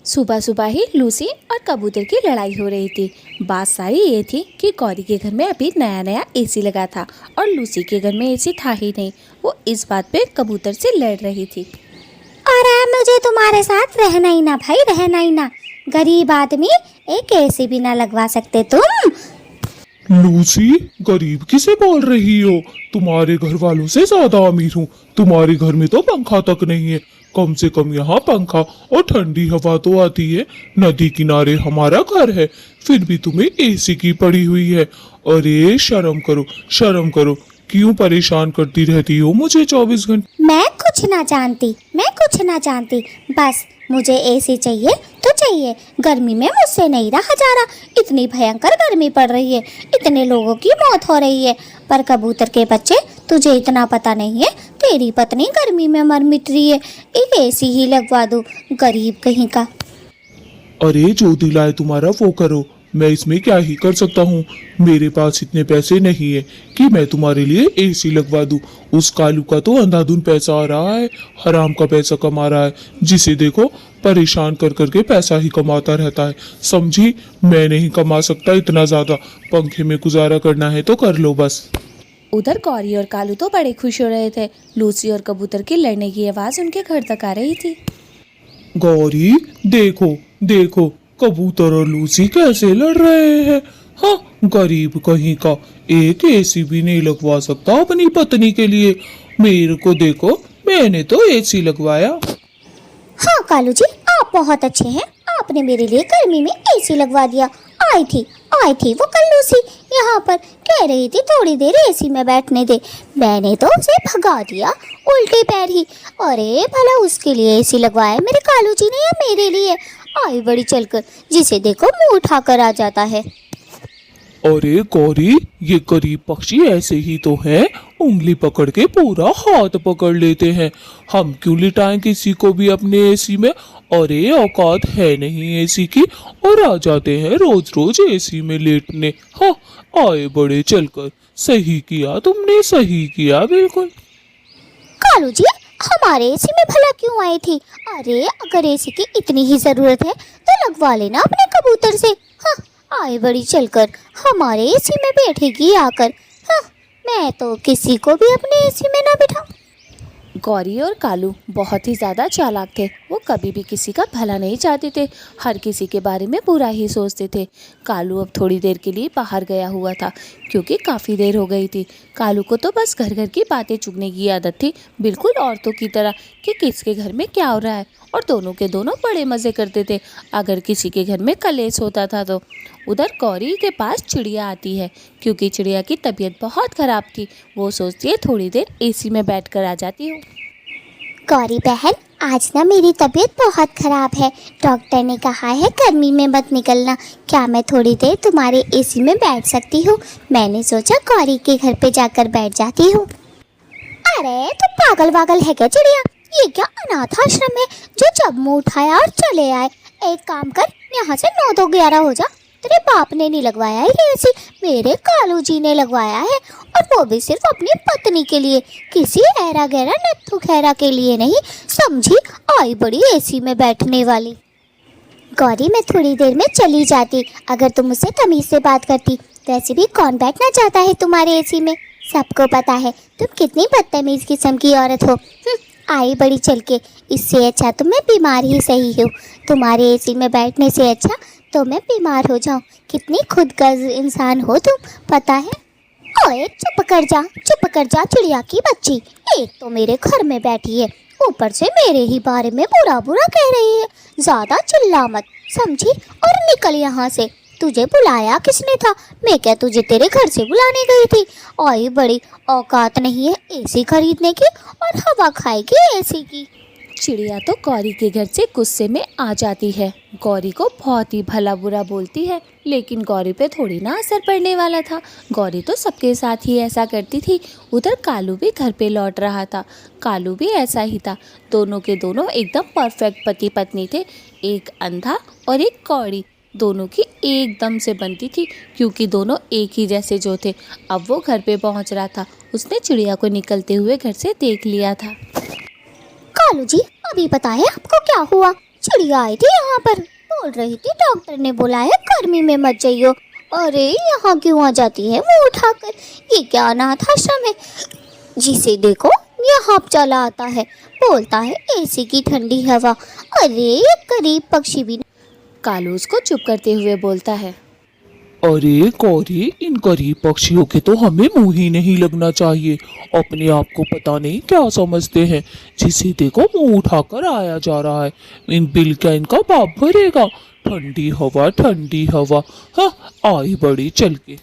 सुबह सुबह ही लूसी और कबूतर की लड़ाई हो रही थी। बात सारी ये थी कि गौरी के घर में अभी नया नया एसी लगा था और लूसी के घर में एसी था ही नहीं। वो इस बात पे कबूतर से लड़ रही थी। और मुझे तुम्हारे साथ रहना ही ना भाई, रहना ही ना। गरीब आदमी, एक एसी भी ना लगवा सकते तुम। लूसी, गरीब किसे बोल रही हो? तुम्हारे घर वालों से ज्यादा अमीर हूँ। तुम्हारे घर में तो पंखा तक नहीं है। कम से कम यहाँ पंखा और ठंडी हवा तो आती है। नदी किनारे हमारा घर है, फिर भी तुम्हें एसी की पड़ी हुई है। अरे शर्म करो, शर्म करो। क्यों परेशान करती रहती हो मुझे 24 घंटे? मैं कुछ ना जानती, बस मुझे एसी चाहिए तो चाहिए। गर्मी में मुझसे नहीं रहा जा रहा। इतनी भयंकर गर्मी पड़ रही है, इतने लोगों की मौत हो रही है। पर कबूतर के बच्चे, तुझे इतना पता नहीं है, तेरी पत्नी गर्मी में मर मिट रही है। एक एसी ही लगवा दो, गरीब कहीं का। अरे जो दिलाए तुम्हारा वो करो, मैं इसमें क्या ही कर सकता हूँ। मेरे पास इतने पैसे नहीं है कि मैं तुम्हारे लिए एसी लगवा दूँ। उस कालू का तो अंधाधुन पैसा आ रहा है, हराम का पैसा कमा रहा है। जिसे देखो परेशान कर करके पैसा ही कमाता रहता है। समझी? मैं नहीं कमा सकता इतना ज्यादा। पंखे में गुजारा करना है तो कर लो बस। उधर गौरी और कालू तो बड़े खुश हो रहे थे। लूसी और कबूतर की लड़ने की आवाज उनके घर तक आ रही थी। गौरी, देखो देखो, कबूतर और लूसी कैसे लड़ रहे हैं। हाँ, गरीब कहीं का एक एसी भी नहीं लगवा सकता अपनी पत्नी के लिए। मेरे को देखो, मैंने तो एसी लगवाया। हाँ कालू जी, आप बहुत अच्छे हैं। आपने मेरे लिए गर्मी में एसी लगवा दिया। आई थी वो कल्लू सी यहाँ पर, कह रही थी थोड़ी देर एसी में बैठने दे। मैंने तो उसे भगा दिया उल्टे पैर ही। अरे भला उसके लिए एसी लगवाया मेरे कालू जी ने या मेरे लिए? आई बड़ी चलकर, जिसे देखो मुंह उठाकर आ जाता है। अरे गौरी, ये गरीब पक्षी ऐसे ही तो हैं, उंगली पकड़ के पूरा हाथ पकड़ लेते हैं। हम क्यों लिटाएं किसी को भी अपने एसी में? अरे औकात है नहीं एसी की और आ जाते हैं रोज रोज एसी में लेटने। हाँ, आए बड़े चलकर। सही किया तुमने, सही किया बिल्कुल। कालू जी, हमारे एसी में भला क्यों आई थी? अरे अगर एसी की इतनी ही जरूरत है तो लगवा लेना अपने कबूतर से। हाँ, आए बड़ी चलकर, हमारे एसी में बैठेगी आकर। हाँ, मैं तो किसी को भी अपने एसी में ना बिठाऊं। गौरी और कालू बहुत ही ज़्यादा चालाक थे। वो कभी भी किसी का भला नहीं चाहते थे, हर किसी के बारे में बुरा ही सोचते थे। कालू अब थोड़ी देर के लिए बाहर गया हुआ था क्योंकि काफ़ी देर हो गई थी। कालू को तो बस घर घर की बातें चुगने की आदत थी, बिल्कुल औरतों की तरह, कि किसके घर में क्या हो रहा है। और दोनों के दोनों बड़े मज़े करते थे अगर किसी के घर में कलेश होता था तो। उधर गौरी के पास चिड़िया आती है क्योंकि चिड़िया की तबीयत बहुत ख़राब थी। वो सोचती है थोड़ी देर एसी में बैठ कर आ जाती हूँ। गौरी बहन, आज ना मेरी तबीयत बहुत ख़राब है। डॉक्टर ने कहा है गर्मी में मत निकलना। क्या मैं थोड़ी देर तुम्हारे एसी में बैठ सकती हूँ? मैंने सोचा गौरी के घर पे जाकर बैठ जाती हूँ। अरे तुम पागल वागल है क्या चिड़िया? ये क्या अनाथ आश्रम है जो जब मुँह उठाया और चले आए? एक काम कर, यहाँ से 9-2-11 हो जा। तेरे बाप ने नहीं लगवाया है ये एसी, मेरे कालू जी ने लगवाया है, और वो भी सिर्फ अपनी पत्नी के लिए, किसी ऐरा गैरा नत्थु खैरा के लिए नहीं। समझी? आई बड़ी एसी में बैठने वाली। गौरी, मैं थोड़ी देर में चली जाती अगर तुम मुझसे तमीज से बात करती। वैसे भी कौन बैठना चाहता है तुम्हारे एसी में? सबको पता है तुम कितनी बदतमीज किस्म की औरत हो। आई बड़ी चल के, इससे अच्छा तो मैं बीमार ही सही हूँ। तुम्हारे एसी में बैठने से अच्छा तो मैं बीमार हो जाऊँ। कितनी खुदगर्ज इंसान हो तुम, पता है? ओए चुप कर जा चिड़िया की बच्ची। एक तो मेरे घर में बैठी है, ऊपर से मेरे ही बारे में बुरा बुरा कह रही है। ज़्यादा चिल्ला मत, समझी? और निकल यहाँ से। तुझे बुलाया किसने था? मैं क्या तुझे तेरे घर से बुलाने गई थी? आई बड़ी औकात नहीं है एसी खरीदने की और हवा खाएगी एसी की। चिड़िया तो गौरी के घर से गुस्से में आ जाती है, गौरी को बहुत ही भला बुरा बोलती है, लेकिन गौरी पे थोड़ी ना असर पड़ने वाला था। गौरी तो सबके साथ ही ऐसा करती थी। उधर कालू भी घर पे लौट रहा था। कालू भी ऐसा ही था। दोनों के दोनों एकदम परफेक्ट पति पत्नी थे। एक अंधा और एक कौड़ी, दोनों की एकदम से बनती थी क्योंकि दोनों एक ही जैसे जो थे। अब वो घर पे पहुंच रहा था। उसने चिड़िया को निकलते हुए घर से देख लिया था। कालू जी, अभी बताएं आपको क्या हुआ? चिड़िया आई थी यहाँ पर, बोल रही थी डॉक्टर ने बोला है गर्मी में मत जाइयो। अरे यहाँ क्यों आ जाती है मुंह उठाकर, ये क्या अनाथ आश्रम है, जिसे देखो यहाँ चला आता है, बोलता है एसी की ठंडी हवा। अरे ये गरीब पक्षी भी। कालू उसको चुप करते हुए बोलता है। अरे गौरी, इन गरीब पक्षियों के तो हमें मुंह ही नहीं लगना चाहिए। अपने आप को पता नहीं क्या समझते हैं, जिसे देखो मुंह उठाकर आया जा रहा है। इन बिल का इनका बाप भरेगा। ठंडी हवा, ठंडी हवा। हाँ, आई बड़ी चल के।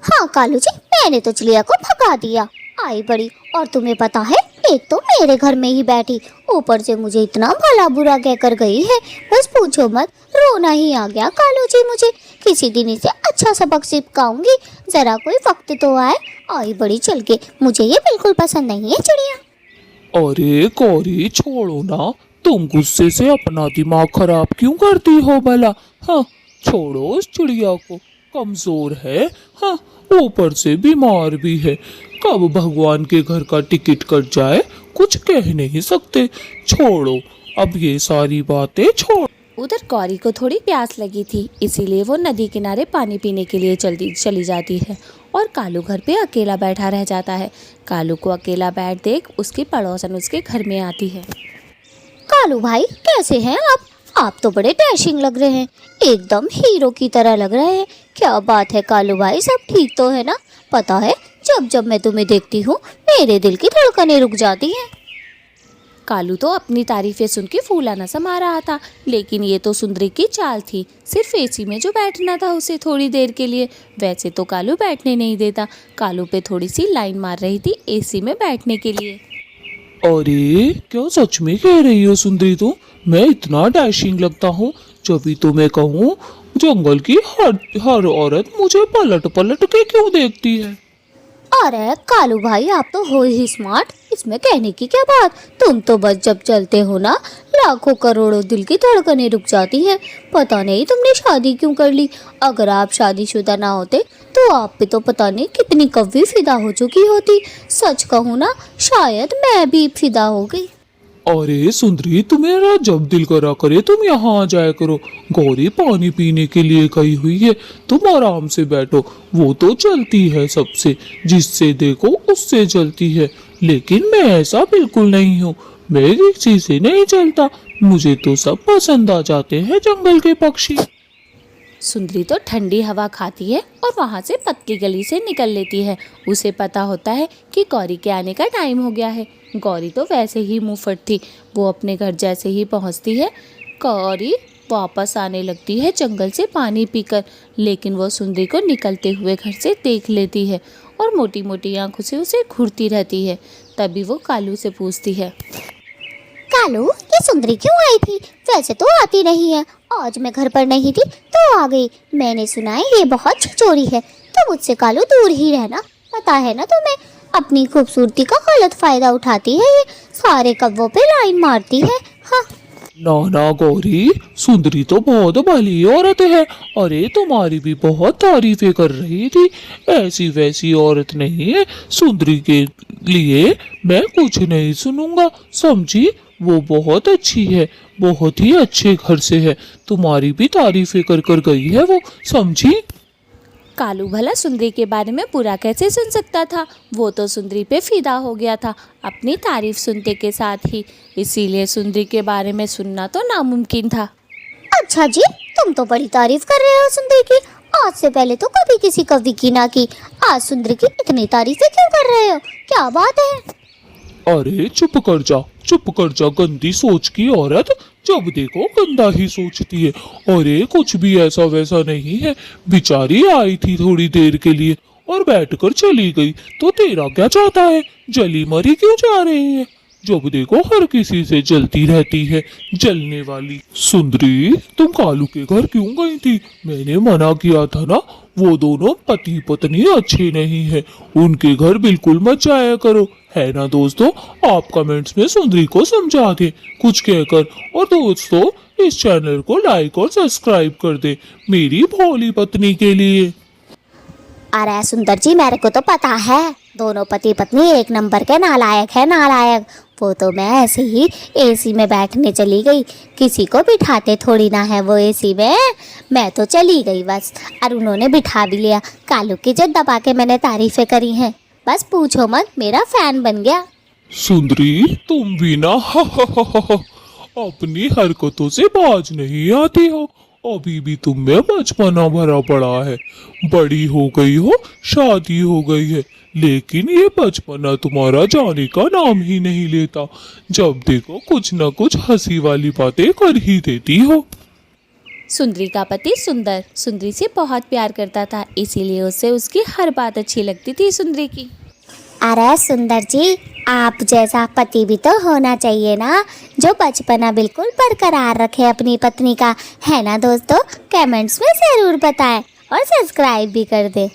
हाँ कालू जी, मैंने तो चिड़िया को भगा दिया, आई बड़ी। और तुम्हें पता है, एक तो मेरे घर में ही बैठी, ऊपर से मुझे इतना भला बुरा कहकर गई है, बस पूछो मत, रोना ही आ गया कालू जी मुझे। किसी दिन इसे अच्छा सबक सिखाऊंगी, जरा कोई वक्त तो आए। आई बड़ी चल के, मुझे ये बिल्कुल पसंद नहीं है चिड़िया। अरे गौरी छोड़ो ना, तुम गुस्से से अपना दिमाग खराब क्यों करती हो भला। हाँ, छोड़ो उस चिड़िया को, कमजोर है। हाँ, ऊपर से बीमार भी है। कब भगवान के घर का टिकट कट जाए कुछ कह नहीं सकते। छोड़ो अब ये सारी बातें, छोड़। उधर गौरी को थोड़ी प्यास लगी थी, इसीलिए वो नदी किनारे पानी पीने के लिए चली जाती है और कालू घर पे अकेला बैठा रह जाता है। कालू को अकेला बैठ देख उसकी पड़ोसन उसके घर में आती है। कालू भाई कैसे हैं आप? आप तो बड़े डैशिंग लग रहे हैं, एकदम हीरो की तरह लग रहे हैं। क्या बात है कालू भाई, सब ठीक तो है ना? पता है, जब जब मैं तुम्हें देखती हूँ मेरे दिल की धड़कनें रुक जाती हैं। कालू तो अपनी तारीफें सुन के फूला न समा रहा था, लेकिन ये तो सुंदरी की चाल थी। सिर्फ एसी में जो बैठना था उसे थोड़ी देर के लिए, वैसे तो कालू बैठने नहीं देता। कालू पे थोड़ी सी लाइन मार रही थी एसी में बैठने के लिए। अरे क्या सच में कह रही हो सुंदरी तुम? मैं इतना डैशिंग लगता हूँ? जब तो मैं कहूँ, जंगल की हर औरत मुझे पलट पलट के क्यों देखती है। अरे कालू भाई, आप तो हो ही स्मार्ट, इसमें कहने की क्या बात। तुम तो बस जब चलते हो ना, लाखों करोड़ों दिल की धड़कनें रुक जाती हैं। पता नहीं तुमने शादी क्यों कर ली। अगर आप शादीशुदा ना होते तो आप पे तो पता नहीं कितनी कव्वी फिदा हो चुकी होती। सच कहूँ ना, शायद मैं भी फिदा हो गई। अरे सुंदरी, तुम्हें जब दिल करा करे तुम यहाँ आ जाया करो। गौरी पानी पीने के लिए गई हुई है, तुम आराम से बैठो। वो तो चलती है सबसे, जिससे देखो उससे चलती है, लेकिन मैं ऐसा बिल्कुल नहीं हूँ। मैं किसी से नहीं चलता, मुझे तो सब पसंद आ जाते हैं जंगल के पक्षी। सुंदरी तो ठंडी हवा खाती है और वहाँ से पतली गली से निकल लेती है। उसे पता होता है कि गौरी के आने का टाइम हो गया है। गौरी तो वैसे ही मुंहफट थी। वो अपने घर जैसे ही पहुँचती है, गौरी वापस आने लगती है जंगल से पानी पीकर, लेकिन वो सुंदरी को निकलते हुए घर से देख लेती है और मोटी मोटी आंखों से उसे घूरती रहती है। तभी वो कालू से पूछती है, कालू, ये सुंदरी क्यों आई थी? वैसे तो आती नहीं है, आज मैं घर पर नहीं थी तो आ गई। मैंने सुना है ये बहुत छिछोरी है, तो मुझसे कालू दूर ही रहना। पता है ना तुम्हें, अपनी खूबसूरती का गलत फायदा उठाती है ये, सारे कव्वों पे लाइन मारती है। हाँ ना ना गौरी, सुंदरी तो बहुत भली औरत है। अरे तुम्हारी भी बहुत तारीफें कर रही थी। ऐसी वैसी औरत नहीं है। सुंदरी के लिए मैं कुछ नहीं सुनूंगा, समझी? वो बहुत अच्छी है, बहुत ही अच्छे घर से है। तुम्हारी भी तारीफें कर कर गई है वो, समझी? कालू भला सुंदरी के बारे में बुरा कैसे सुन सकता था? वो तो सुंदरी पे फिदा हो गया था अपनी तारीफ सुनते के साथ ही, इसीलिए सुंदरी के बारे में सुनना तो नामुमकिन था। अच्छा जी, तुम तो बड़ी तारीफ कर रहे हो सुंदरी की। आज से पहले तो कभी किसी कवि की ना की, आज सुंदरी की इतनी तारीफें क्यों कर रहे हो? क्या बात है? अरे चुप कर जा, चुप कर जा, गंदी सोच की औरत। जब देखो गंदा ही सोचती है। अरे कुछ भी ऐसा वैसा नहीं है। बेचारी आई थी थोड़ी देर के लिए और बैठकर चली गई, तो तेरा क्या चाहता है? जली मरी क्यों जा रही है? जब देखो हर किसी से जलती रहती है, जलने वाली। सुंदरी, तुम कालू के घर क्यों गई थी? मैंने मना किया था ना, वो दोनों पति पत्नी अच्छे नहीं है, उनके घर बिल्कुल मत जाया करो, है ना दोस्तों? आप कमेंट्स में सुंदरी को समझा दे कुछ कहकर, और दोस्तों इस चैनल को लाइक और सब्सक्राइब कर दे मेरी भोली पत्नी के लिए। अरे सुंदर जी, मेरे को तो पता है, दोनों पति पत्नी एक नंबर के नालायक है, नालायक। वो तो मैं ऐसे ही एसी में बैठने चली गई, किसी को बिठाते थोड़ी ना है वो एसी में। मैं तो चली गई बस, और उन्होंने बिठा भी लिया। कालू की जो दबा के मैंने तारीफें करी हैं, बस पूछो मत, मेरा फैन बन गया। सुंदरी, तुम भी ना अपनी हरकतों से बाज नहीं आती हो। अभी भी तुम में बचपना भरा पड़ा है। बड़ी हो गई हो, शादी हो गई है, लेकिन ये बचपना तुम्हारा जाने का नाम ही नहीं लेता। जब देखो कुछ न कुछ हंसी वाली बातें कर ही देती हो। सुंदरी का पति सुंदर सुंदरी से बहुत प्यार करता था, इसीलिए उसे उसकी हर बात अच्छी लगती थी सुंदरी की। अरे सुंदर जी, आप जैसा पति भी तो होना चाहिए ना, जो बचपना बिल्कुल बरकरार रखे अपनी पत्नी का, है ना दोस्तों? कमेंट्स में ज़रूर बताएं और सब्सक्राइब भी कर दें।